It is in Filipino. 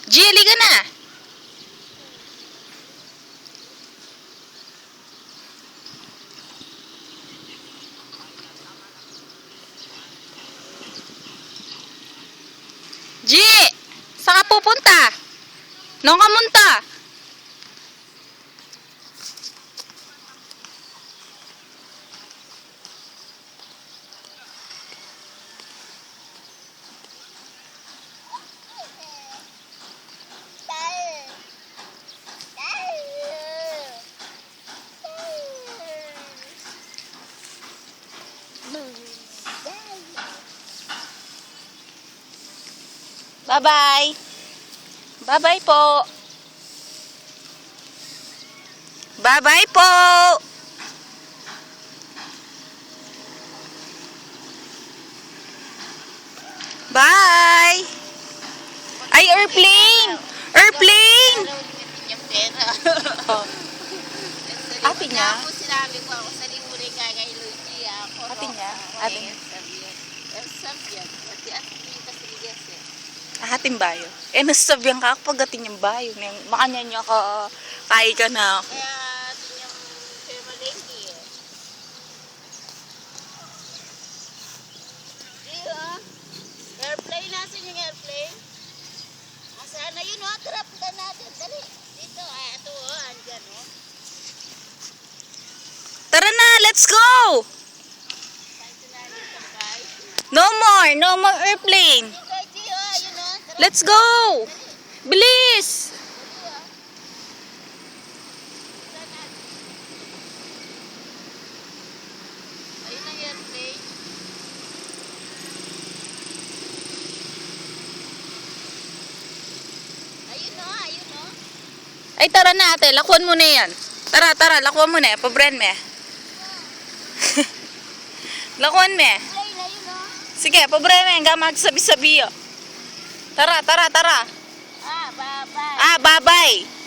Jelly ka na. G! Saan ka pupunta? Nung ka munta? Bye-bye. Bye-bye po. Bye-bye po. Bye. Ay, airplane. Airplane. Oh. Ate niya? Sinabi ko ako sa limunin kaya Luigi ako. Ate niya? Ate niya? Sabihan. Ate kita siligas eh. Ahating bayo. Nasasabihan ka kapag ating yung bayo. Makanya niya ka, kaya ka na. Kaya atin yung permalengke eh. Diyo, airplane, nasan yung airplane? Asan na yun o, trap ka natin. Dali, dito, ay ito o, andyan o. Tara na, let's go! No more airplane. Let's go! Bilis! Ayun ang airplane. Ayun o, ayun o. Ay, tara na ate, lakuan mo na yan. Tara, lakuan mo na yan. Pabren me. Lakuan me. Plane, ayun o. Sige, pabren me. Hanggang magsabi-sabi. Tara. Ah, bye-bye. Bye-bye.